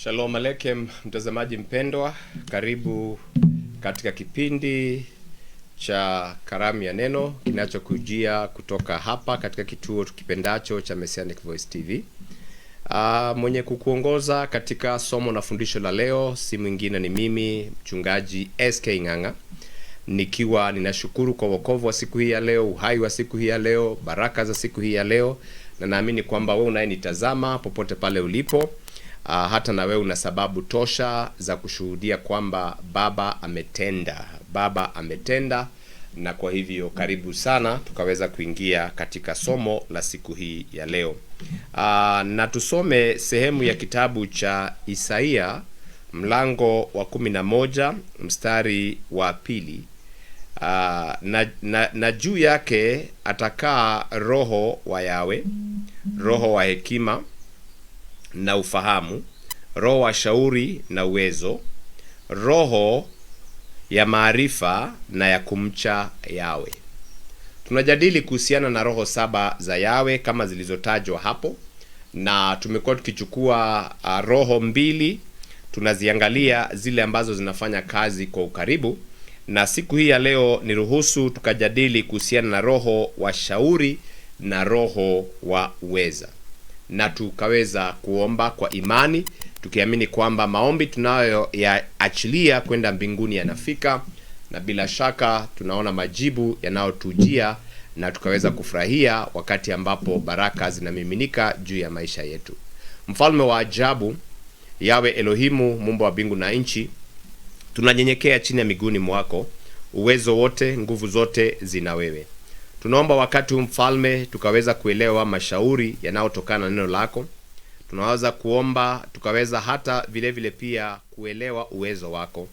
Shalom alekem, mtazamaji mpendwa, karibu katika kipindi cha Karamu ya Neno kinachokujia kutoka hapa katika kituo tukipendacho cha Messianic Voice TV. Mwenye kukuongoza katika somo na fundisho la leo si mwingine ni mimi mchungaji SK Ng'ang'a, nikiwa ninashukuru kwa wokovu wa siku hii ya leo, uhai wa siku hii ya leo, baraka za siku hii ya leo, na naamini kwamba wewe unayenitazama popote pale ulipo, hata na wewe una sababu tosha za kushuhudia kwamba Baba ametenda, na kwa hivyo karibu sana tukaweza kuingia katika somo la siku hii ya leo. Na tusome sehemu ya kitabu cha Isaia mlango wa 11 mstari wa 2. Na juu yake atakaa roho wa Yawe, roho wa hekima na ufahamu, roho wa shauri na uwezo, roho ya maarifa na ya kumcha Yawe. Tunajadili kuhusiana na roho 7 za Yawe kama zilizotajwa hapo, na tumekuwa tukichukua roho 2, tunaziangalia zile ambazo zinafanya kazi kwa ukaribu, na siku hii ya leo niruhusu tukajadili kuhusiana na roho wa shauri na roho wa uweza, na tukaweza kuomba kwa imani tukiamini kwamba maombi tunayo yaachilia kwenda mbinguni yanafika, na bila shaka tunaona majibu yanayotujia, na tukaweza kufurahia wakati ambapo baraka zinamiminika juu ya maisha yetu. Mfalme wa ajabu, Yawe Elohimu, Muumba wa mbingu na nchi, tunanyenyekea chini ya miguuni mwako. Uwezo wote, nguvu zote zina wewe. Tunaomba wakati mfalme tukaweza kuelewa mashauri yanayotokana na neno lako. Tunaweza kuomba tukaweza hata vile pia kuelewa uwezo wako,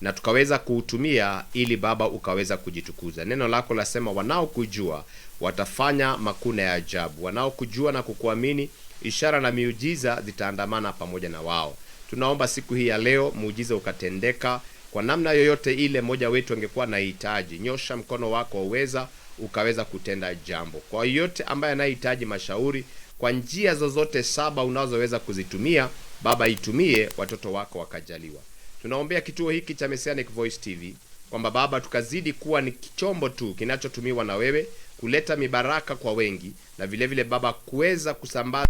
na tukaweza kuutumia ili Baba ukaweza kujitukuza. Neno lako lasema wanaokujua watafanya makuu ya ajabu. Wanaokujua na kukuamini, ishara na miujiza zitaandamana pamoja na wao. Tunaomba siku hii ya leo muujiza ukatendeka kwa namna yoyote ile moja wetu angekuwa na hitaji. Nyosha mkono wako uweza ukaweza kutenda jambo. Kwa yote ambaye anahitaji mashauri kwa njia zozote 7 unazoweza kuzitumia, Baba itumie, watoto wako wakajaliwa. Tunaombea kituo hiki cha Messianic Voice TV kwamba Baba tukazidi kuwa ni kichombo tu kinachotumiwa na wewe kuleta mibaraka kwa wengi, na vile Baba kuweza kusambaza,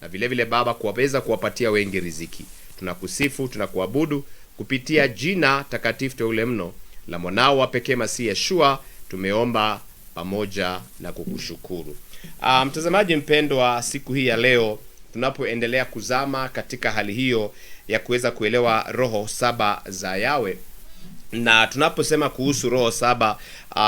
na vile Baba kuweza kuwapatia wengi riziki. Tunakusifu, tunakuabudu kupitia jina takatifu teule mno la mwanao wa pekee Masihi Yeshua tumeomba pamoja na kukushukuru. Mtazamaji mpendwa, siku hii ya leo tunapoendelea kuzama katika hali hiyo ya kuweza kuelewa roho 7 za Yawe, na tunaposema kuhusu roho 7,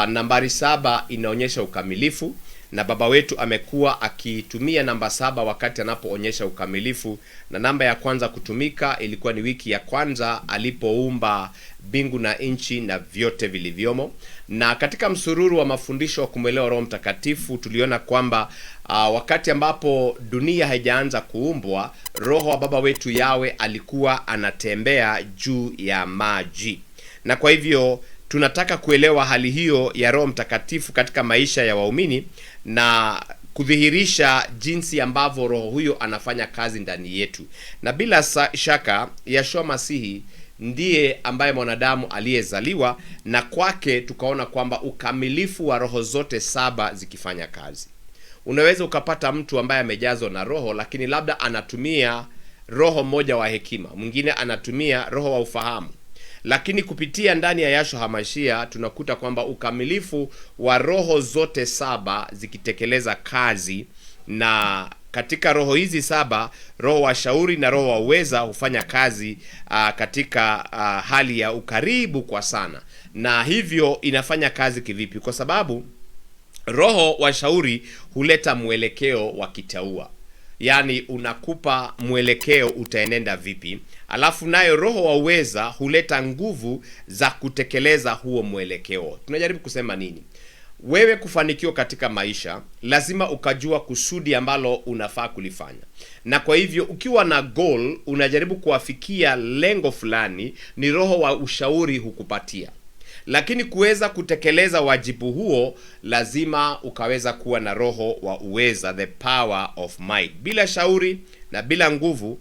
nambari 7 inaonyesha ukamilifu, na Baba wetu amekuwa akitumia namba 7 wakati anapoonyesha ukamilifu, na namba ya kwanza kutumika ilikuwa ni wiki ya kwanza alipoumba mbingu na nchi na vyote vilivyomo. Na katika msururu wa mafundisho wa kumwelewa Roho Mtakatifu tuliona kwamba wakati ambapo dunia haijaanza kuumbwa, roho wa Baba wetu Yawe alikuwa anatembea juu ya maji, na kwa hivyo tunataka kuelewa hali hiyo ya Roho Mtakatifu katika maisha ya waumini na kudhihirisha jinsi ambavyo roho huyo anafanya kazi ndani yetu. Na bila shaka Yeshua Masihi ndiye ambaye mwanadamu aliyezaliwa, na kwake tukaona kwamba ukamilifu wa roho zote 7 zikifanya kazi. Unaweza ukapata mtu ambaye amejazwa na roho, lakini labda anatumia roho mmoja wa hekima, mwingine anatumia roho wa ufahamu, lakini kupitia ndani ya Yeshua HaMashiach tunakuta kwamba ukamilifu wa roho zote 7 zikitekeleza kazi. Na katika roho hizi 7, roho wa shauri na roho wa uweza hufanya kazi katika hali ya ukaribu kwa sana. Na hivyo inafanya kazi kivipi? Kwa sababu roho wa shauri huleta mwelekeo wa kitaua, yaani unakupa mwelekeo utaenenda vipi. Alafu nayo roho wa uweza huleta nguvu za kutekeleza huo mwelekeo. Tunajaribu kusema nini? Wewe kufanikiwa katika maisha lazima ukajua kusudi ambalo unafaa kulifanya, na kwa hivyo ukiwa na goal unajaribu kuwafikia lengo fulani, ni roho wa ushauri hukupatia. Lakini kuweza kutekeleza wajibu huo lazima ukaweza kuwa na roho wa uweza, the power of might. Bila shauri na bila nguvu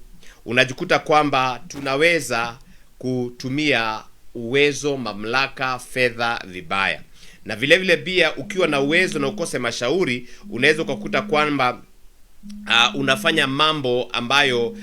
unajikuta kwamba tunaweza kutumia uwezo, mamlaka, fedha vibaya. Na vile vile pia ukiwa na uwezo na ukose mashauri, unaweza kukuta kwamba unafanya mambo ambayo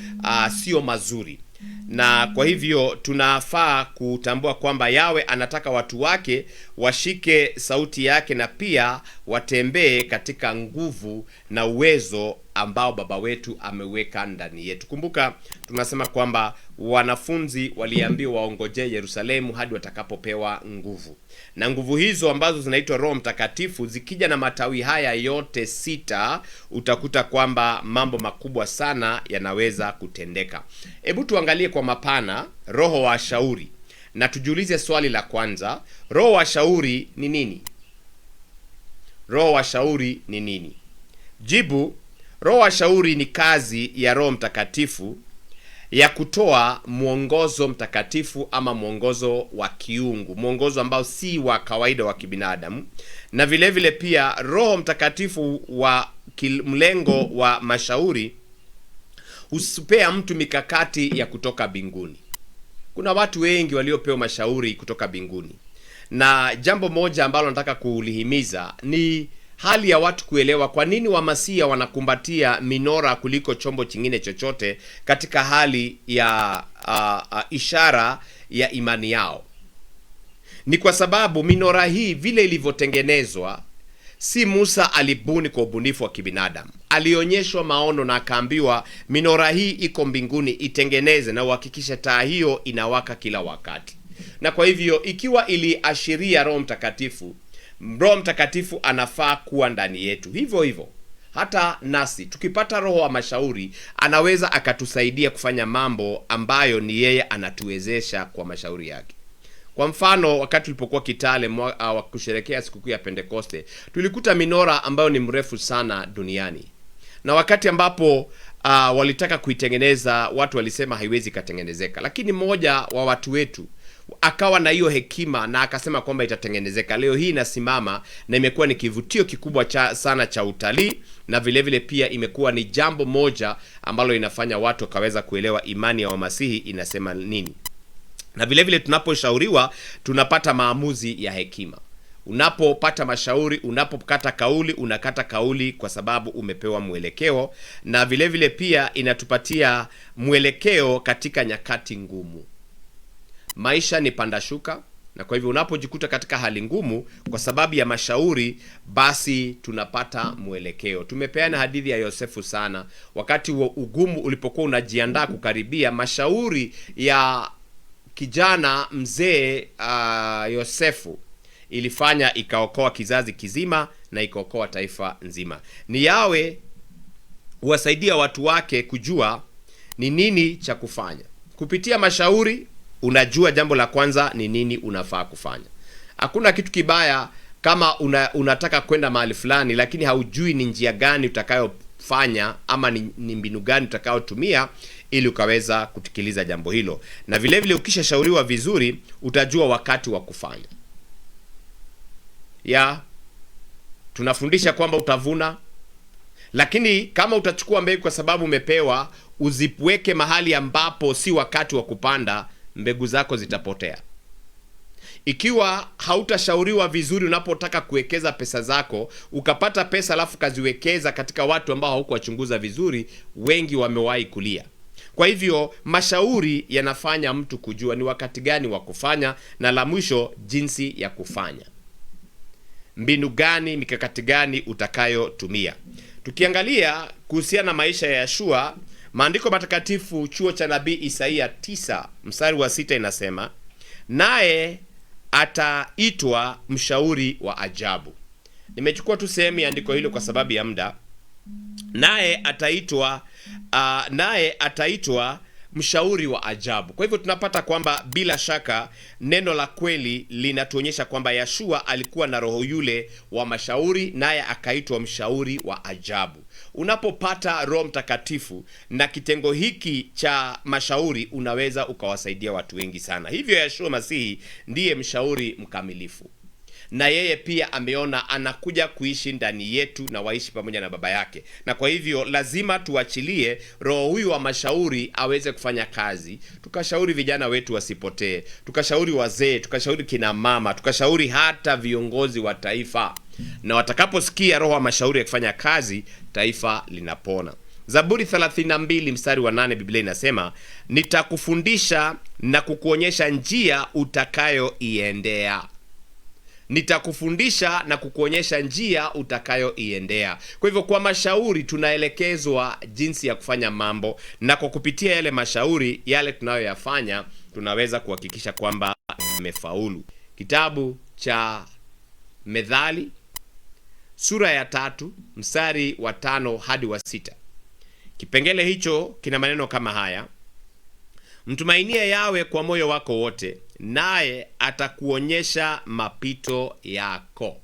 sio mazuri. Na kwa hivyo tunafaa kutambua kwamba Yawe anataka watu wake washike sauti yake na pia watembee katika nguvu na uwezo ambao Baba wetu ameweka ndani yetu. Kumbuka tunasema kwamba wanafunzi waliambiwa waongojee Yerusalemu hadi watakapopewa nguvu. Na nguvu hizo ambazo zinaitwa Roho Mtakatifu zikija na matawi haya yote 6, utakuta kwamba mambo makubwa sana yanaweza kutendeka. Hebu tuangalie kwa mapana roho wa shauri na tujiulize swali la kwanza, roho wa shauri ni nini? Roho wa shauri ni nini? Jibu, roho wa shauri ni kazi ya Roho Mtakatifu ya kutoa mwongozo mtakatifu ama mwongozo wa kiungu, mwongozo ambao si wa kawaida wa kibinadamu. Na vile vile pia Roho Mtakatifu wa mlengo wa mashauri husipea mtu mikakati ya kutoka mbinguni. Kuna watu wengi waliopewa mashauri kutoka mbinguni, na jambo moja ambalo nataka kulihimiza ni hali ya watu kuelewa kwa nini wamasia wanakumbatia minora kuliko chombo chingine chochote katika hali ya ishara ya imani yao. Ni kwa sababu minora hii vile ilivyotengenezwa, si Musa alibuni kwa ubunifu wa kibinadamu. Alionyeshwa maono na akaambiwa minora hii iko mbinguni, itengeneze na uhakikishe taa hiyo inawaka kila wakati. Na kwa hivyo ikiwa iliashiria Roho Mtakatifu, Roho Mtakatifu anafaa kuwa ndani yetu. Hivyo hivyo hata nasi tukipata roho wa mashauri, anaweza akatusaidia kufanya mambo ambayo ni yeye anatuwezesha kwa mashauri yake. Kwa mfano, wakati tulipokuwa Kitale wa kusherehekea sikukuu ya Pentekoste, tulikuta minora ambayo ni mrefu sana duniani. Na wakati ambapo walitaka kuitengeneza, watu walisema haiwezi katengenezeka. Lakini mmoja wa watu wetu akawa na hiyo hekima na akasema kwamba itatengenezeka. Leo hii inasimama na imekuwa ni kivutio kikubwa sana cha utalii, na vile vile pia imekuwa ni jambo moja ambalo inafanya watu wakaweza kuelewa imani ya Wamasihi inasema nini. Na vile vile tunaposhauriwa tunapata maamuzi ya hekima. Unapopata mashauri, unapokata kauli, unakata kauli kwa sababu umepewa mwelekeo, na vile vile pia inatupatia mwelekeo katika nyakati ngumu. Maisha ni panda shuka, na kwa hivyo unapojikuta katika hali ngumu kwa sababu ya mashauri, basi tunapata mwelekeo. Tumepeana hadithi ya Yosefu sana. Wakati ugumu ulipokuwa unajiandaa kukaribia, mashauri ya kijana mzee Yosefu ilifanya ikaokoa kizazi kizima na ikaokoa taifa nzima. Ni Yawe huwasaidia watu wake kujua ni nini cha kufanya. Kupitia mashauri unajua jambo la kwanza ni nini unafaa kufanya. Hakuna kitu kibaya kama unataka kwenda mahali fulani lakini haujui ni njia gani utakayofanya ama ni mbinu gani utakayotumia ili ukaweza kutikiliza jambo hilo. Na vile vile ukishashauriwa vizuri utajua wakati wa kufanya. Tunafundisha kwamba utavuna, lakini kama utachukua mbegu kwa sababu umepewa, uziweke mahali ambapo si wakati wa kupanda, mbegu zako zitapotea. Ikiwa hautashauriwa vizuri unapotaka kuwekeza pesa zako, ukapata pesa alafu kaziwekeza katika watu ambao haukuwachunguza vizuri, wengi wamewahi kulia. Kwa hivyo mashauri yanafanya mtu kujua ni wakati gani wa kufanya, na la mwisho jinsi ya kufanya. Mbinu gani, mikakati gani utakayotumia. Tukiangalia kuhusiana na maisha ya Yeshua, maandiko matakatifu, chuo cha nabii Isaia 9 mstari wa 6 inasema, naye ataitwa mshauri wa ajabu. Nimechukua tu sehemu ya andiko hilo kwa sababu ya muda. Naye ataitwa mshauri wa ajabu. Kwa hivyo tunapata kwamba bila shaka neno la kweli linatuonyesha kwamba Yeshua alikuwa na roho yule wa mashauri, naye akaitwa mshauri wa ajabu. Unapopata Roho Mtakatifu na kitengo hiki cha mashauri, unaweza ukawasaidia watu wengi sana. Hivyo Yeshua Masihi ndiye mshauri mkamilifu. na yeye pia ameona anakuja kuishi ndani yetu na waishi pamoja na Baba yake. Na kwa hivyo lazima tuachilie roho huyu wa mashauri aweze kufanya kazi. Tukashauri vijana wetu wasipotee, tukashauri wazee, tukashauri kina mama, tukashauri hata viongozi wa taifa. Na watakaposikia roho wa mashauri akifanya kazi, taifa linapona. Zaburi 32 mstari wa 8, Biblia inasema, nitakufundisha na kukuonyesha njia utakayoiendea. Nitakufundisha na kukuonyesha njia utakayoiendea. Kwa hivyo kwa mashauri tunaelekezwa jinsi ya kufanya mambo, na kwa kupitia yale mashauri, yale tunayoyafanya, tunaweza kuhakikisha kwamba tumefaulu. Kitabu cha Methali sura ya 3 mstari wa 5 hadi wa 6. Kipengele hicho kina maneno kama haya: mtumainie Yawe kwa moyo wako wote, naye atakuonyesha mapito yako.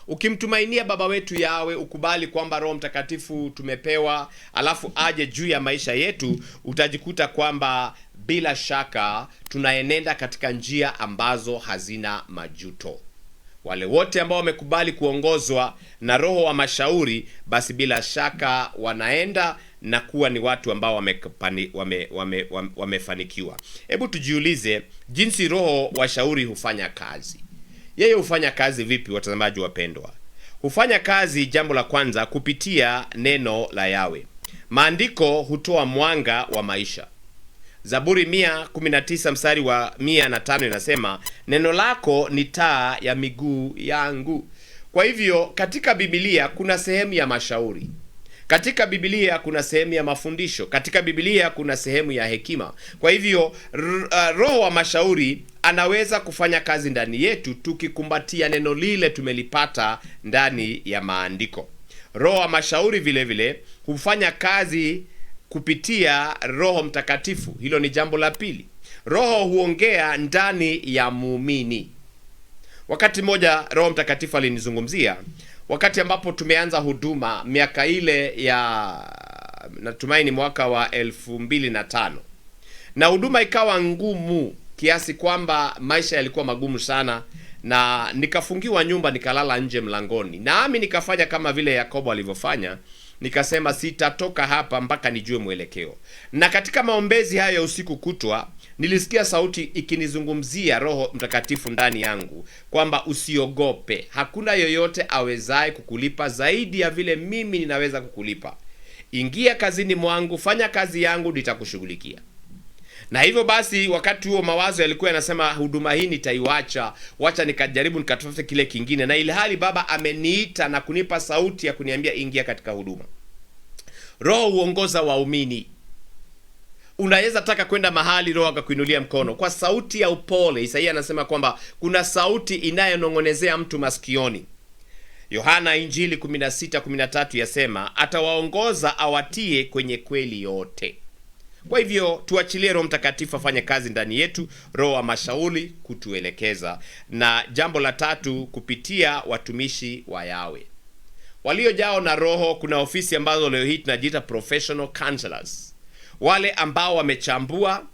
Ukimtumainia Baba wetu Yawe, ukubali kwamba Roho Mtakatifu tumepewa, alafu aje juu ya maisha yetu, utajikuta kwamba bila shaka tunaenenda katika njia ambazo hazina majuto. Wale wote ambao wamekubali kuongozwa na roho wa mashauri, basi bila shaka wanaenda na kuwa ni watu ambao wamefanikiwa. Hebu tujiulize jinsi roho wa shauri hufanya kazi. Yeye hufanya kazi vipi, watazamaji wapendwa? Hufanya kazi, jambo la kwanza, kupitia neno la Yawe. Maandiko hutoa mwanga wa maisha. Zaburi 119 mstari wa 105 inasema, neno lako ni taa ya miguu yangu. Kwa hivyo katika Biblia kuna sehemu ya mashauri. Katika Biblia kuna sehemu ya mafundisho. Katika Biblia kuna sehemu ya hekima. Kwa hivyo roho wa mashauri anaweza kufanya kazi ndani yetu tukikumbatia neno lile tumelipata ndani ya maandiko. Roho wa mashauri vile vile hufanya kazi kupitia Roho Mtakatifu. Hilo ni jambo la pili. Roho huongea ndani ya muumini. Wakati mmoja Roho Mtakatifu alinizungumzia wakati ambapo tumeanza huduma miaka ile ya natumaini mwaka wa 2005. Na huduma ikawa ngumu kiasi kwamba maisha yalikuwa magumu sana, na nikafungiwa nyumba, nikalala nje mlangoni. Nami nikafanya kama vile Yakobo alivyofanya. Nikasema sitatoka hapa mpaka nijue mwelekeo. Na katika maombezi hayo ya usiku kutwa, nilisikia sauti ikinizungumzia Roho Mtakatifu ndani yangu kwamba usiogope, hakuna yoyote awezaye kukulipa zaidi ya vile mimi ninaweza kukulipa. Ingia kazini mwangu, fanya kazi yangu, nitakushughulikia. Na hivyo basi, wakati huo mawazo yalikuwa yanasema huduma hii nitaiacha, wacha nikajaribu nikatafute kile kingine, na ile hali Baba ameniita na kunipa sauti ya kuniambia ingia katika huduma. Roho huongoza waumini. Unaweza taka kwenda mahali, Roho akakuinulia mkono kwa sauti ya upole. Isaia anasema kwamba kuna sauti inayonong'onezea mtu masikioni. Yohana Injili 16:13 yasema atawaongoza awatie kwenye kweli yote. Kwa hivyo tuachilie Roho Mtakatifu afanye kazi ndani yetu, roho wa mashauri kutuelekeza. Na jambo la tatu, kupitia watumishi wa Yawe waliojao na roho. Kuna ofisi ambazo leo hii tunajiita professional counselors, wale ambao wamechambua,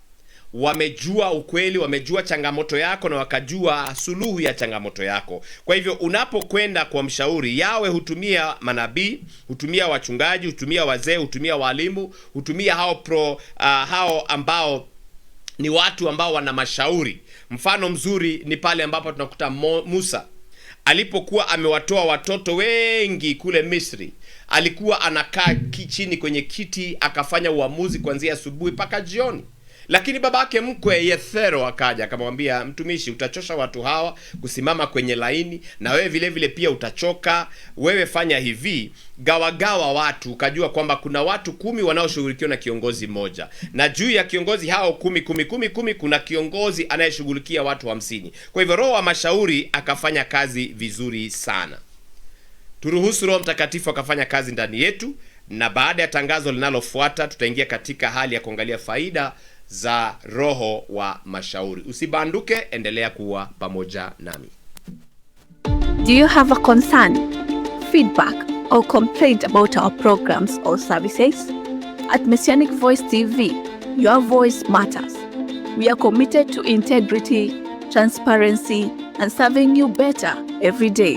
wamejua ukweli, wamejua changamoto yako na wakajua suluhu ya changamoto yako. Kwa hivyo unapokwenda kwa mshauri, Yawe hutumia manabii, hutumia wachungaji, hutumia wazee, hutumia walimu, hutumia hao ambao ni watu ambao wana mashauri. Mfano mzuri ni pale ambapo tunakuta Musa alipokuwa amewatoa watoto wengi kule Misri. Alikuwa anakaa chini kwenye kiti akafanya uamuzi kuanzia asubuhi mpaka jioni. Lakini babake mkwe Yethero akaja akamwambia, mtumishi, utachosha watu hawa kusimama kwenye laini, na wewe vile vile pia utachoka. Wewe fanya hivi, gawa watu, ukajua kwamba kuna watu 10 wanaoshughulikiwa na kiongozi mmoja, na juu ya kiongozi hao 10 kuna kiongozi anayeshughulikia watu 50. Kwa hivyo roho wa mashauri akafanya kazi vizuri sana. Turuhusu Roho Mtakatifu akafanya kazi ndani yetu, na baada ya tangazo linalofuata tutaingia katika hali ya kuangalia faida za roho wa mashauri. Usibanduke, endelea kuwa pamoja nami. Do you have a concern, feedback or complaint about our programs or services? At Messianic Voice TV, your voice matters. We are committed to integrity, transparency, and serving you better every day.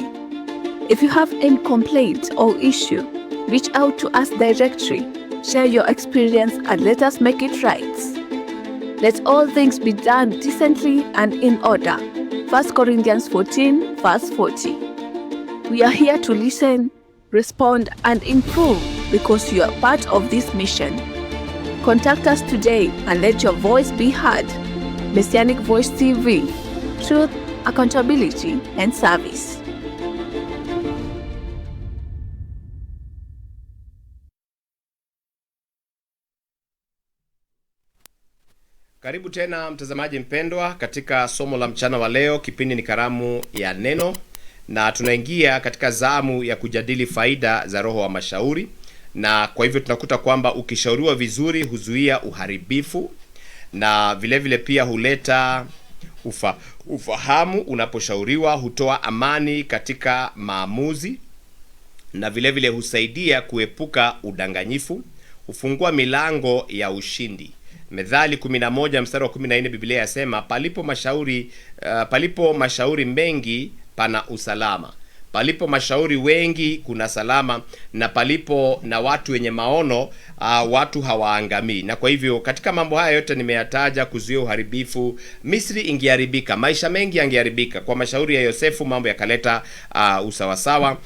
If you have any complaint or issue, reach out to us directly, share your experience, and let us make it right. Let all things be done decently and in order. 1 Corinthians 14, verse 40. We are here to listen, respond, and improve because you are part of this mission. Contact us today and let your voice be heard. Messianic Voice TV, truth, accountability, and service. Karibu tena mtazamaji mpendwa katika somo la mchana wa leo. Kipindi ni Karamu ya Neno, na tunaingia katika zamu ya kujadili faida za roho wa mashauri. Na kwa hivyo tunakuta kwamba ukishauriwa vizuri huzuia uharibifu, na vile vile pia huleta ufahamu. Unaposhauriwa hutoa amani katika maamuzi, na vile vile husaidia kuepuka udanganyifu, hufungua milango ya ushindi. Methali 11 mstari wa 14, Biblia yasema palipo mashauri mengi pana usalama. Palipo mashauri wengi kuna salama, na palipo na watu wenye maono watu hawaangamii. Na kwa hivyo katika mambo haya yote nimeyataja kuzuia uharibifu. Misri ingeharibika, maisha mengi yangeharibika. Kwa mashauri ya Yosefu mambo yakaleta usawasawa.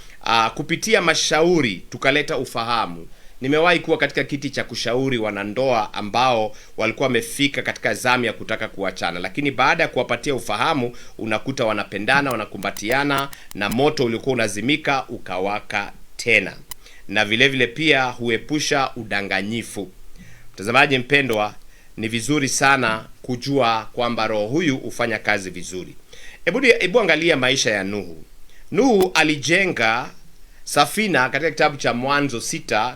Kupitia mashauri tukaleta ufahamu. Nimewahi kuwa katika kiti cha kushauri wanandoa ambao walikuwa wamefika katika zamu ya kutaka kuachana, lakini baada ya kuwapatia ufahamu unakuta wanapendana, wanakumbatiana, na moto uliokuwa unazimika ukawaka tena. Na vile vile pia huepusha udanganyifu. Mtazamaji mpendwa, ni vizuri sana kujua kwamba roho huyu hufanya kazi vizuri. Hebu angalia maisha ya Nuhu. Nuhu alijenga safina katika kitabu cha Mwanzo 6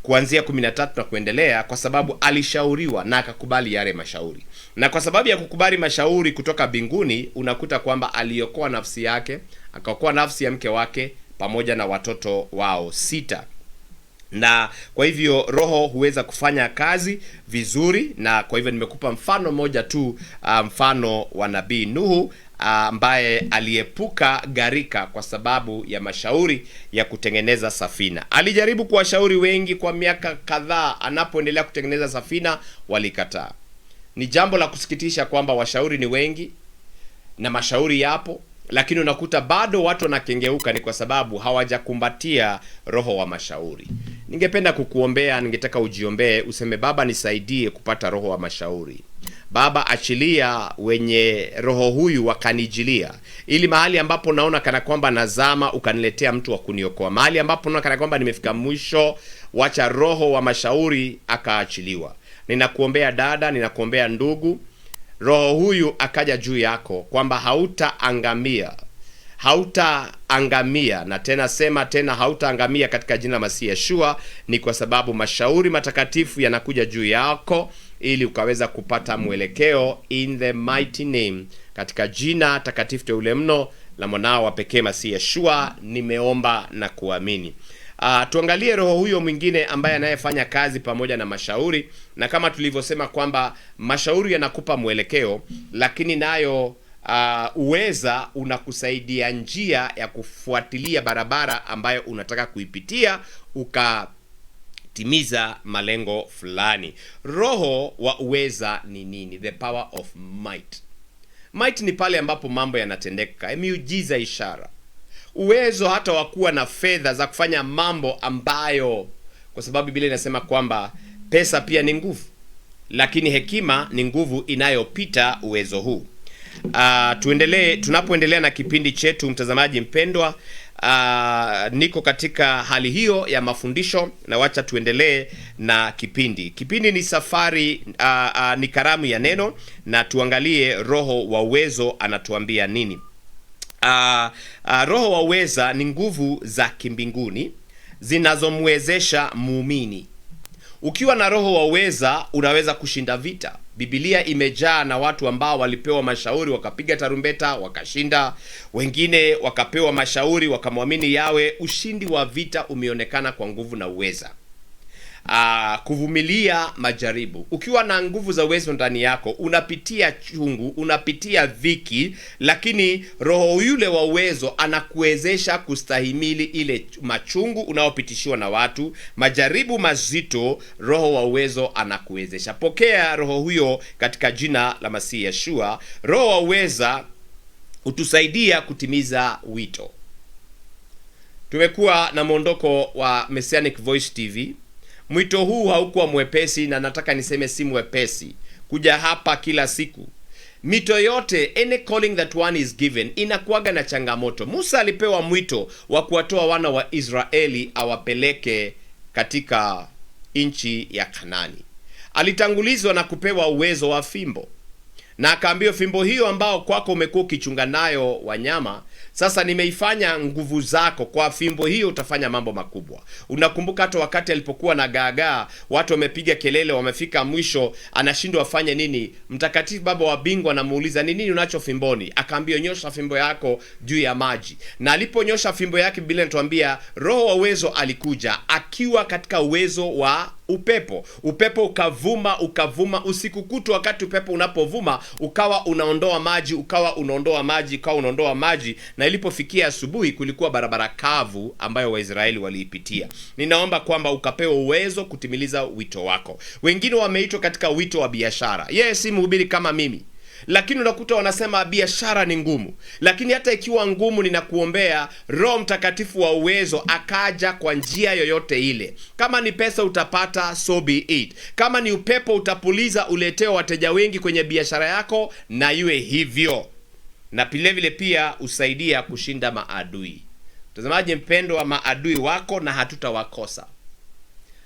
kuanzia 13 na kuendelea, kwa sababu alishauriwa na akakubali yale mashauri. Na kwa sababu ya kukubali mashauri kutoka mbinguni, unakuta kwamba aliokoa nafsi yake, akaokoa nafsi ya mke wake pamoja na watoto wao 6. Na kwa hivyo roho huweza kufanya kazi vizuri, na kwa hivyo nimekupa mfano moja tu, mfano wa nabii Nuhu ambaye aliepuka gharika kwa sababu ya mashauri ya kutengeneza safina. Alijaribu kuwashauri wengi kwa miaka kadhaa. Anapoendelea kutengeneza safina walikataa. Ni jambo la kusikitisha kwamba washauri ni wengi na mashauri yapo, lakini unakuta bado watu wanakengeuka. Ni kwa sababu hawajakumbatia roho wa mashauri. Ningependa kukuombea, ningetaka ujiombee, useme: Baba, nisaidie kupata roho wa mashauri. Baba, achilia wenye roho huyu wakanijilia, ili mahali ambapo naona kana kwamba nazama ukaniletea mtu wa kuniokoa. Mahali ambapo naona kana kwamba nimefika mwisho, wacha roho wa mashauri akaachiliwa. Ninakuombea dada, ninakuombea ndugu, roho huyu akaja juu yako, kwamba hautaangamia, na tena sema tena hautaangamia katika jina la Masihi Yeshua. Ni kwa sababu mashauri matakatifu yanakuja juu yako ili ukaweza kupata mwelekeo, in the mighty name, katika jina takatifu teule mno la mwanao wa pekee Masihi Yeshua nimeomba na kuamini. Tuangalie roho huyo mwingine ambaye anayefanya kazi pamoja na mashauri. Na kama tulivyosema kwamba mashauri yanakupa mwelekeo, lakini nayo uweza unakusaidia njia ya kufuatilia barabara ambayo unataka kuipitia ukatimiza malengo fulani. Roho wa uweza ni nini? The power of might. Might ni pale ambapo mambo yanatendeka, miujiza, ishara, uwezo hata wa kuwa na fedha za kufanya mambo ambayo, kwa sababu Biblia inasema kwamba pesa pia ni nguvu, lakini hekima ni nguvu inayopita uwezo huu. Tunapoendelea na kipindi chetu, mtazamaji mpendwa, niko katika hali hiyo ya mafundisho, na wacha tuendelee na kipindi. Kipindi ni safari, ni karamu ya neno, na tuangalie roho wa uwezo anatuambia nini. Roho wa uweza ni nguvu za kimbinguni zinazomwezesha muumini. Ukiwa na roho wa uweza unaweza kushinda vita. Biblia imejaa na watu ambao walipewa mashauri wakapiga tarumbeta wakashinda. Wengine wakapewa mashauri wakamwamini Yawe. Ushindi wa vita umeonekana kwa nguvu na uweza. kuvumilia majaribu. Ukiwa na nguvu za uwezo ndani yako, unapitia chungu, unapitia dhiki, lakini roho yule wa uwezo anakuwezesha kustahimili ile machungu unaopitishiwa na watu, majaribu mazito. Roho wa uwezo anakuwezesha. Pokea roho huyo katika jina la Masihi Yeshua. Roho wa uweza utusaidia kutimiza wito. Tumekuwa na mwondoko wa Messianic Voice TV. Mwito huu haukuwa mwepesi, na nataka niseme si mwepesi kuja hapa kila siku. Mito yote, any calling that one is given, inakuwaga na changamoto. Musa alipewa mwito wa kuwatoa wana wa Israeli awapeleke katika nchi ya Kanani. Alitangulizwa na kupewa uwezo wa fimbo, na akaambiwa, fimbo hiyo ambao kwako umekuwa ukichunga nayo wanyama, sasa nimeifanya nguvu zako, kwa fimbo hiyo utafanya mambo makubwa. Unakumbuka hata wakati alipokuwa na gaagaa, watu wamepiga kelele, wamefika mwisho, anashindwa afanye nini? Mtakatifu Baba wa Bingwa anamuuliza, ni nini unacho fimboni? Akaambia, nyosha fimbo yako juu ya maji. Na aliponyosha fimbo yake, Biblia inatuambia roho wa uwezo alikuja akiwa katika uwezo wa upepo. Upepo ukavuma usiku kutu. Wakati upepo unapovuma, ukawa unaondoa maji, ukawa unaondoa maji, na ilipofikia asubuhi kulikuwa barabara kavu ambayo Waisraeli waliipitia. Ninaomba kwamba ukapewa uwezo kutimiliza wito wako. Wengine wameitwa katika wito wa biashara. Yeye si mhubiri kama mimi, lakini unakuta wanasema biashara ni ngumu. Lakini hata ikiwa ngumu, ninakuombea Roho Mtakatifu wa uwezo akaja kwa njia yoyote ile. Kama ni pesa utapata, so be it. Kama ni upepo utapuliza, uleteo wateja wengi kwenye biashara yako, na iwe hivyo. Na vile pia usaidia kushinda maadui. Mtazamaji mpendwa, maadui wako na hatutawakosa.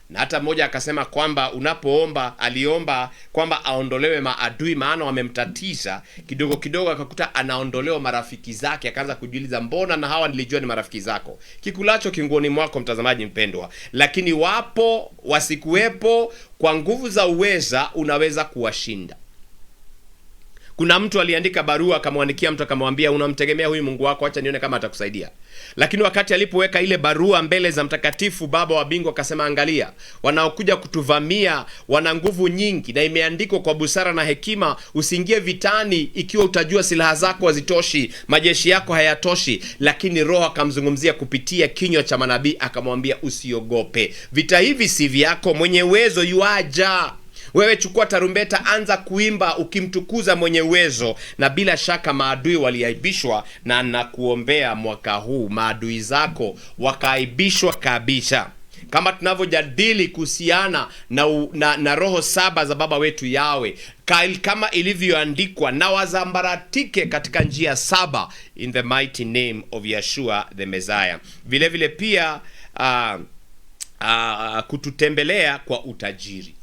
Na hata mmoja akasema kwamba unapoomba, aliomba kwamba aondolewe maadui, maana wamemtatiza. Kidogo kidogo akakuta anaondolewa marafiki zake, akaanza kujiuliza, mbona na hawa nilijua ni marafiki zako? Kikulacho kinguoni mwako, mtazamaji mpendwa. Lakini wapo wasikuwepo, kwa nguvu za uweza unaweza kuwashinda. Kuna mtu aliandika barua, akamwandikia mtu akamwambia, unamtegemea huyu Mungu wako, acha nione kama atakusaidia. Lakini wakati alipoweka ile barua mbele za Mtakatifu Baba wa Bingwa, akasema, angalia, wanaokuja kutuvamia wana nguvu nyingi, na imeandikwa kwa busara na hekima, usiingie vitani ikiwa utajua silaha zako hazitoshi, majeshi yako hayatoshi. Lakini Roho akamzungumzia kupitia kinywa cha manabii, akamwambia, usiogope, vita hivi si vyako, mwenye uwezo yuaja. Wewe chukua tarumbeta, anza kuimba ukimtukuza mwenye uwezo. Na bila shaka maadui waliaibishwa, na nakuombea mwaka huu maadui zako wakaaibishwa kabisa. Kama tunavyojadili kuhusiana na roho saba za baba wetu Yawe, kama ilivyoandikwa, na wazambaratike katika njia saba, in the mighty name of Yeshua the Messiah. Vile pia kututembelea kwa utajiri.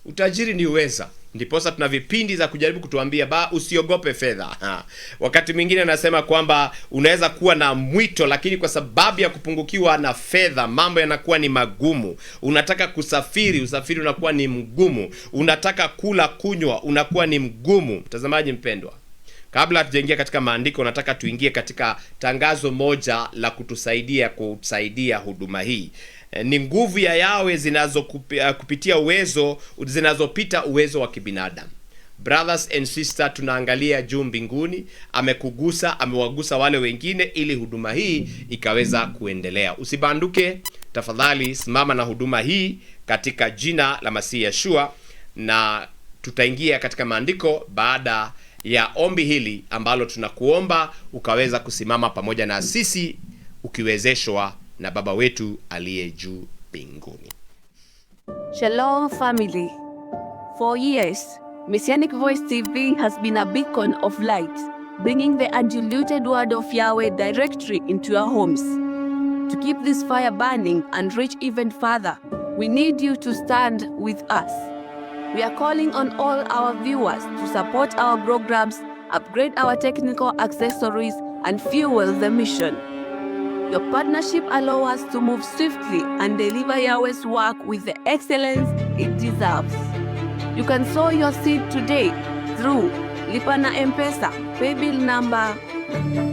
Utajiri ni uweza. Ndiposa tuna vipindi za kujaribu kutuambia, usiogope fedha. Wakati mwingine anasema kwamba unaweza kuwa na mwito, lakini kwa sababu ya kupungukiwa na fedha, mambo yanakuwa ni magumu. Unataka kusafiri, usafiri unakuwa ni mgumu. Unataka kula, kunywa, unakuwa ni mgumu. Mtazamaji mpendwa, kabla hatujaingia katika maandiko, nataka tuingie katika tangazo moja la kusaidia huduma hii. Ni nguvu ya Yawe kupitia uwezo zinazopita uwezo wa kibinadamu. Brothers and sisters, tunaangalia juu mbinguni, amekugusa, amewagusa wale wengine, ili huduma hii ikaweza kuendelea. Usibanduke tafadhali, simama na huduma hii katika jina la Masihi Yeshua, na tutaingia katika maandiko baada ya ombi hili ambalo tunakuomba ukaweza kusimama pamoja na sisi, ukiwezeshwa na Baba wetu aliye juu mbinguni. Shalom family. For years, Messianic Voice TV has been a beacon of light, bringing the undiluted word of Yahweh directly into your homes. To keep this fire burning and reach even further, we need you to stand with us. We are calling on all our viewers to support our programs, upgrade our technical accessories, and fuel the mission. Your partnership allows us to move swiftly and deliver Yahweh's work with the excellence it deserves. You can sow your seed today through Lipa na M-Pesa, paybill number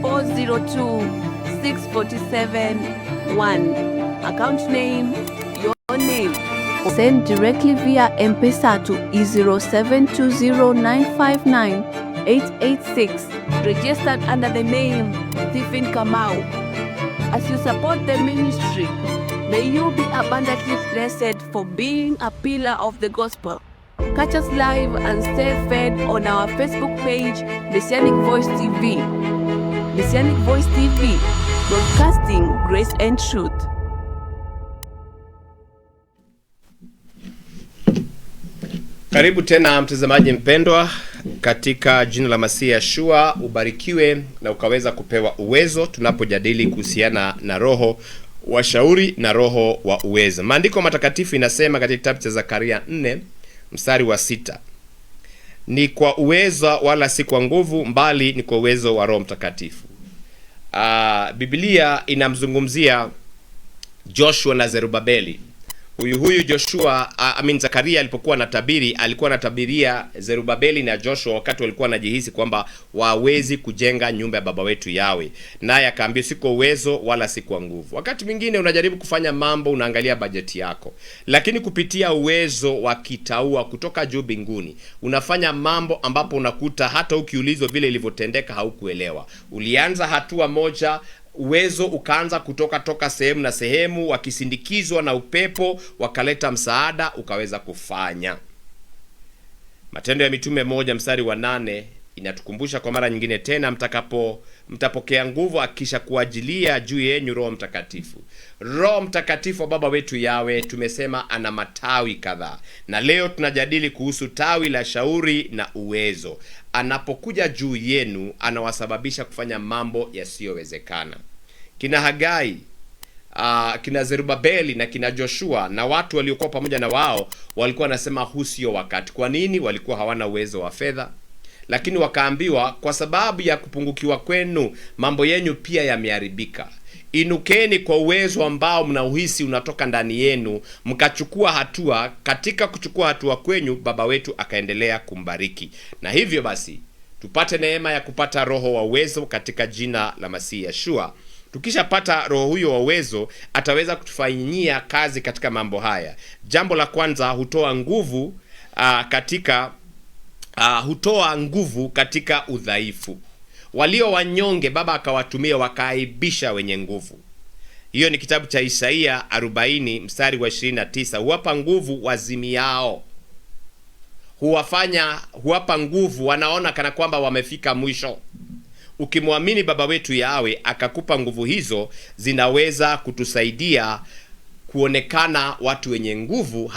402647-1. Account name, your name, send directly via M-Pesa to 0720959886, registered under the name Stephen Kamau. As you support the ministry, may you be abundantly blessed for being a pillar of the gospel. Catch us live and stay fed on our Facebook page, Messianic Voice TV. Messianic Voice TV, broadcasting grace and truth. Karibu tena mtazamaji mpendwa, katika jina la Masihi Yeshua. Ubarikiwe na ukaweza kupewa uwezo tunapojadili kuhusiana na roho wa shauri na roho wa uwezo. Maandiko matakatifu inasema katika kitabu cha Zakaria 4 mstari wa 6, ni kwa uwezo wala si kwa nguvu, mbali ni kwa uwezo wa Roho Mtakatifu. Biblia inamzungumzia Joshua na Zerubabeli. Huyu Joshua, Zakaria alipokuwa anatabiri, alikuwa anatabiria Zerubabeli na Joshua wakati walikuwa wanajihisi kwamba wawezi kujenga nyumba ya baba wetu Yawe. Naye akaambia si kwa uwezo wala si kwa nguvu. Wakati mwingine unajaribu kufanya mambo, unaangalia bajeti yako, lakini kupitia uwezo wa kitaua kutoka juu mbinguni unafanya mambo ambapo unakuta hata ukiulizwa vile ilivyotendeka haukuelewa. Ulianza hatua moja, uwezo ukaanza kutoka sehemu na sehemu, wakisindikizwa na upepo wakaleta msaada, ukaweza kufanya. Matendo ya Mitume 1 mstari wa 8 inatukumbusha kwa mara nyingine tena, mtapokea nguvu akisha kuajilia juu yenu Roho Mtakatifu. Roho Mtakatifu wa baba wetu Yawe tumesema ana matawi kadhaa, na leo tunajadili kuhusu tawi la shauri na uwezo. Anapokuja juu yenu anawasababisha kufanya mambo yasiyowezekana. Kina Hagai, kina Zerubabeli na kina Joshua na watu waliokuwa pamoja na wao walikuwa wanasema huu sio wakati. Kwa nini? Walikuwa hawana uwezo wa fedha, lakini wakaambiwa kwa sababu ya kupungukiwa kwenu mambo yenu pia yameharibika. Inukeni kwa uwezo ambao mnauhisi unatoka ndani yenu, mkachukua hatua. Katika kuchukua hatua kwenyu baba wetu akaendelea kumbariki. Na hivyo basi tupate neema ya kupata roho wa uwezo katika jina la Masihi Yeshua. Tukishapata roho huyo wa uwezo ataweza kutufanyia kazi katika mambo haya. Jambo la kwanza, hutoa nguvu katika udhaifu. Walio wanyonge baba akawatumia wakaaibisha wenye nguvu. Hiyo ni kitabu cha Isaia 40 mstari wa 29. Huwapa nguvu wazimiao. Huwapa nguvu wanaona kana kwamba wamefika mwisho. Ukimwamini baba wetu Yawe akakupa nguvu hizo, zinaweza kutusaidia kuonekana watu wenye nguvu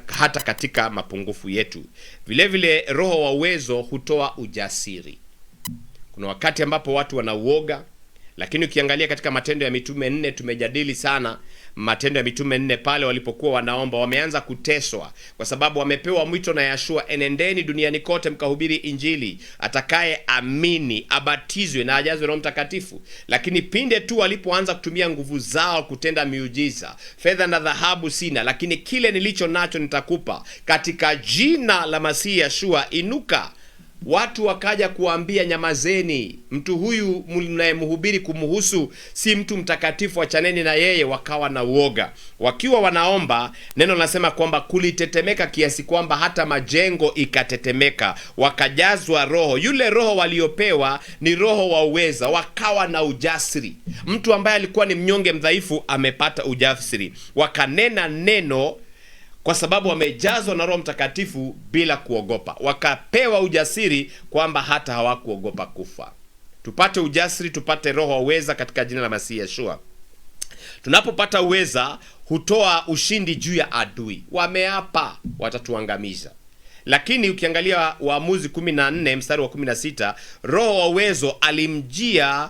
hata katika mapungufu yetu. Vile vile roho wa uwezo hutoa ujasiri. Kuna wakati ambapo watu wanauoga, lakini ukiangalia katika Matendo ya Mitume 4 tumejadili sana Matendo ya Mitume 4 pale walipokuwa wanaomba, wameanza kuteswa kwa sababu wamepewa mwito na Yeshua, enendeni duniani kote mkahubiri injili, atakaye amini abatizwe na ajazwe Roho Mtakatifu. Lakini pinde tu walipoanza kutumia nguvu zao kutenda miujiza, fedha na dhahabu sina, lakini kile nilicho nacho nitakupa, katika jina la Masihi Yeshua inuka. Watu wakaja kuambia, nyamazeni, mtu huyu mnayemhubiri kumhusu si mtu mtakatifu, achaneni na yeye. Wakawa na uoga. Wakiwa wanaomba, neno linasema kwamba kulitetemeka kiasi kwamba hata majengo ikatetemeka. Wakajazwa roho. Yule roho waliopewa ni roho wa uweza. Wakawa na ujasiri. Mtu ambaye alikuwa ni mnyonge mdhaifu amepata ujasiri. Wakanena neno kwa sababu wamejazwa na Roho Mtakatifu bila kuogopa. Wakapewa ujasiri kwamba hata hawakuogopa kufa. Tupate ujasiri, tupate roho wa uweza katika jina la Masihi Yeshua. Tunapopata uweza hutoa ushindi juu ya adui. Wameapa watatuangamiza. Lakini ukiangalia Waamuzi 14 mstari wa 16, roho wa uwezo alimjia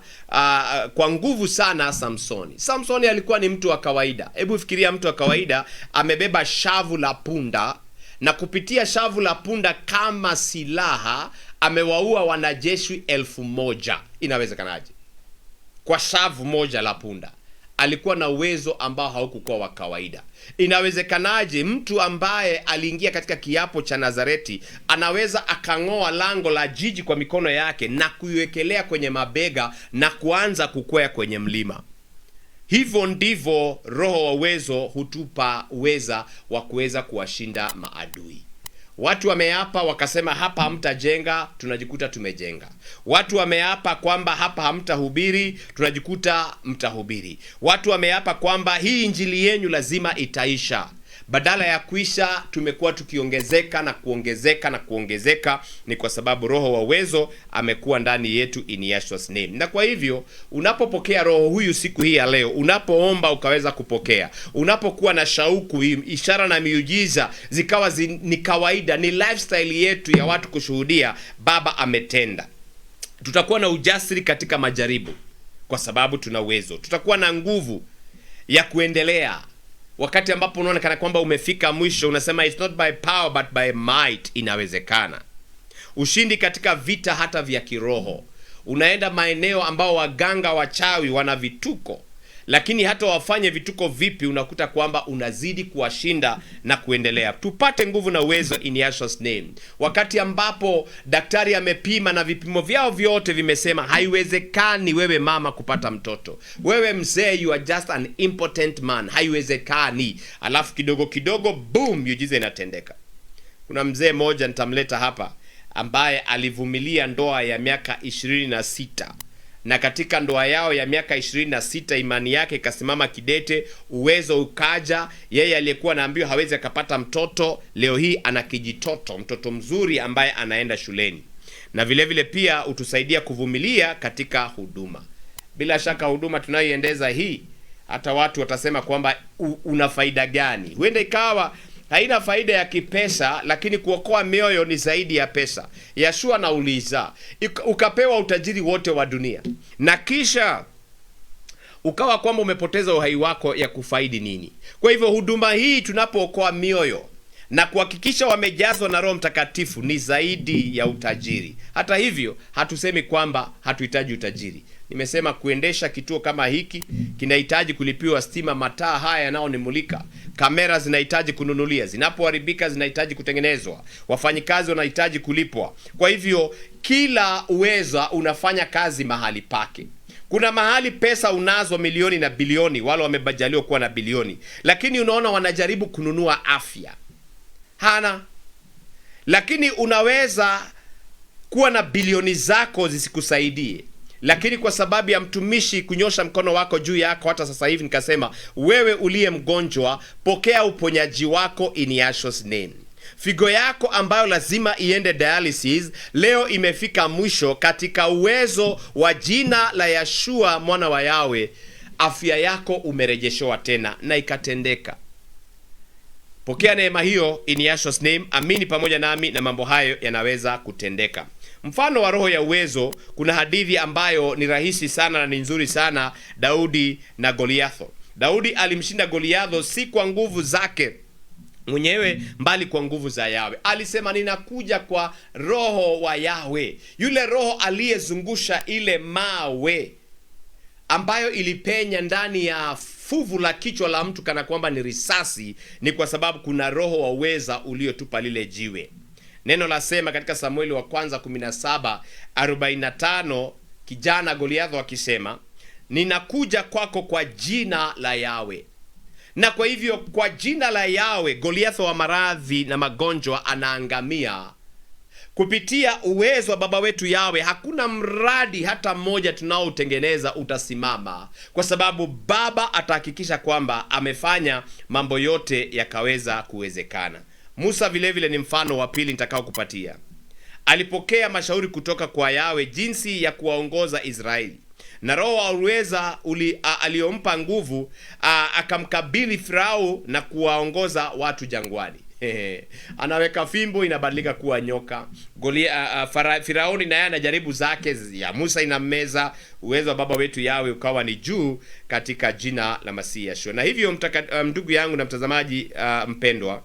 kwa nguvu sana Samsoni. Samsoni alikuwa ni mtu wa kawaida. Hebu fikiria mtu wa kawaida amebeba shavu la punda, na kupitia shavu la punda kama silaha amewaua wanajeshi 1000. Inawezekanaje? Kwa shavu moja la punda. Alikuwa na uwezo ambao haukuwa wa kawaida. Inawezekanaje mtu ambaye aliingia katika kiapo cha Nazareti anaweza akang'oa lango la jiji kwa mikono yake na kuiwekelea kwenye mabega na kuanza kukwea kwenye mlima? Hivyo ndivyo roho wa uwezo hutupa uweza wa kuweza kuwashinda maadui. Watu wameapa wakasema hapa hamtajenga, tunajikuta tumejenga. Watu wameapa kwamba hapa hamtahubiri, tunajikuta mtahubiri. Watu wameapa kwamba hii injili yenu lazima itaisha. Badala ya kuisha, tumekuwa tukiongezeka na kuongezeka na kuongezeka. Ni kwa sababu roho wa uwezo amekuwa ndani yetu in Yeshua's name. Na kwa hivyo unapopokea roho huyu siku hii ya leo, unapoomba ukaweza kupokea, unapokuwa na shauku, ishara na miujiza zikawa ni kawaida, ni lifestyle yetu ya watu kushuhudia Baba ametenda. Tutakuwa na ujasiri katika majaribu kwa sababu tuna uwezo. Tutakuwa na nguvu ya kuendelea. Wakati ambapo unaona kana kwamba umefika mwisho, unasema it's not by power but by might. Inawezekana. Ushindi katika vita hata vya kiroho. Unaenda maeneo ambao waganga wachawi wana vituko, lakini hata wafanye vituko vipi, unakuta kwamba unazidi kuwashinda na kuendelea. Tupate nguvu na uwezo in Yeshua's name. Wakati ambapo daktari amepima na vipimo vyao vyote vimesema haiwezekani wewe mama kupata mtoto, wewe mzee you are just an impotent man, haiwezekani. Alafu kidogo kidogo boom, miujiza inatendeka. Kuna mzee mmoja nitamleta hapa ambaye alivumilia ndoa ya miaka 26. Na katika ndoa yao ya miaka 26 imani yake ikasimama kidete, uwezo ukaja. Yeye aliyekuwa naambiwa hawezi akapata mtoto, leo hii ana kijitoto, mtoto mzuri ambaye anaenda shuleni. Na vile vile pia utusaidia kuvumilia katika huduma. Bila shaka huduma tunayoiendeza hii, hata watu watasema kwamba una faida gani? Huenda ikawa haina faida ya kipesa, lakini kuokoa mioyo ni zaidi ya pesa. Yeshua anauliza, ukapewa utajiri wote wa dunia na kisha ukawa kwamba umepoteza uhai wako, ya kufaidi nini? Kwa hivyo huduma hii tunapookoa mioyo na kuhakikisha wamejazwa na Roho Mtakatifu ni zaidi ya utajiri. Hata hivyo hatusemi kwamba hatuhitaji utajiri. Nimesema kuendesha kituo kama hiki kinahitaji kulipiwa stima, mataa haya yanayonimulika, kamera zinahitaji kununulia, zinapoharibika zinahitaji kutengenezwa, wafanyikazi wanahitaji kulipwa. Kwa hivyo kila uweza unafanya kazi mahali pake. Kuna mahali pesa unazo milioni na bilioni, wale wamebajaliwa kuwa na bilioni, lakini unaona wanajaribu kununua afya. Hana. Lakini unaweza kuwa na bilioni zako zisikusaidie, lakini kwa sababu ya mtumishi kunyosha mkono wako juu yako, hata sasa hivi nikasema, wewe uliye mgonjwa, pokea uponyaji wako in Yeshua's name. Figo yako ambayo lazima iende dialysis, leo imefika mwisho katika uwezo wa jina la Yeshua mwana wa Yawe. Afya yako umerejeshewa tena na ikatendeka. Pokea neema hiyo in Yeshua's name. Amini pamoja nami na mambo hayo yanaweza kutendeka. Mfano wa roho ya uwezo, kuna hadithi ambayo ni rahisi sana na ni nzuri sana, Daudi na Goliatho. Daudi alimshinda Goliatho si kwa nguvu zake mwenyewe, mbali kwa nguvu za Yawe. Alisema ninakuja kwa roho wa Yawe, yule roho aliyezungusha ile mawe ambayo ilipenya ndani ya fuvu la kichwa la mtu kana kwamba ni risasi. Ni kwa sababu kuna roho wa uweza uliotupa lile jiwe. Neno la sema katika Samueli wa kwanza 17:45, kijana Goliatho akisema, ninakuja kwako kwa jina la Yawe. Na kwa hivyo kwa jina la Yawe, Goliatho wa maradhi na magonjwa anaangamia. Kupitia uwezo wa baba wetu Yawe, hakuna mradi hata mmoja tunaoutengeneza utasimama, kwa sababu baba atahakikisha kwamba amefanya mambo yote yakaweza kuwezekana. Musa vile vile ni mfano wa pili nitakao kupatia. Alipokea mashauri kutoka kwa Yawe jinsi ya kuwaongoza Israeli, na roho wa uweza aliyompa nguvu akamkabili Farao na kuwaongoza watu jangwani. Anaweka fimbo inabadilika kuwa nyoka. Firauni naye anajaribu zake, ya Musa inammeza. Uwezo wa baba wetu Yawe ukawa ni juu katika jina la Masihi Yeshua. Na hivyo ndugu yangu na mtazamaji mpendwa,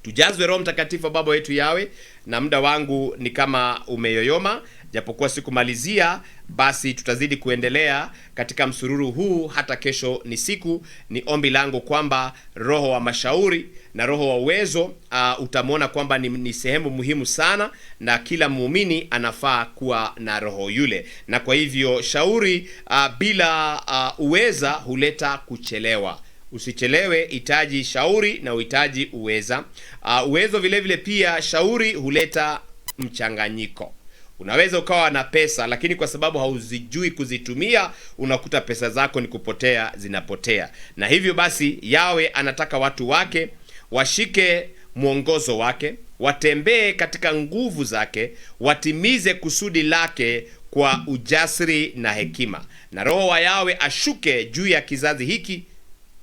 tujazwe Roho Mtakatifu wa baba wetu Yawe. Na muda wangu ni kama umeyoyoma, japokuwa sikumalizia, basi tutazidi kuendelea katika msururu huu hata kesho ni siku. Ni ombi langu kwamba roho wa mashauri Na roho wa uwezo utamwona kwamba ni sehemu muhimu sana, na kila muumini anafaa kuwa na roho yule. Na kwa hivyo shauri bila uweza huleta kuchelewa. Usichelewe, hitaji shauri na uhitaji uweza. Uwezo vile vile pia shauri huleta mchanganyiko. Unaweza ukawa na pesa, lakini kwa sababu hauzijui kuzitumia, unakuta pesa zako ni kupotea, zinapotea. Na hivyo basi Yawe anataka watu wake washike mwongozo wake, watembee katika nguvu zake, watimize kusudi lake kwa ujasiri na hekima. Na roho wa Yawe ashuke juu ya kizazi hiki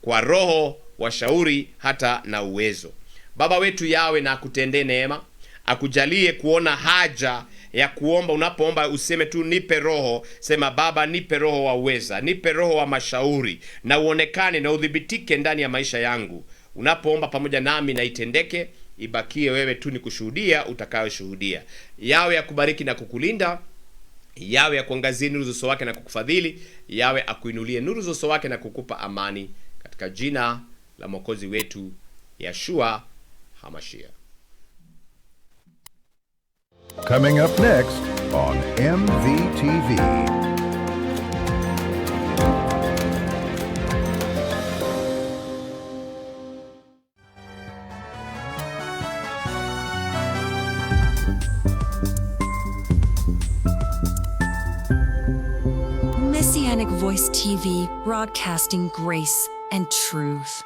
kwa roho wa shauri hata na uwezo. Baba wetu Yawe, na akutendee neema, akujalie kuona haja ya kuomba. Unapoomba useme tu nipe roho, sema Baba nipe roho wa uweza, nipe roho wa mashauri, na uonekane na udhibitike ndani ya maisha yangu. Unapoomba pamoja nami na itendeke, ibakie wewe tu ni kushuhudia utakayoshuhudia. Yawe akubariki na kukulinda, Yawe akuangazie nuru za uso wake na kukufadhili, Yawe akuinulie nuru za uso wake na kukupa amani, katika jina la Mwokozi wetu Yeshua HaMashiach. Coming up next on MVTV. Messianic Voice TV, broadcasting grace and truth.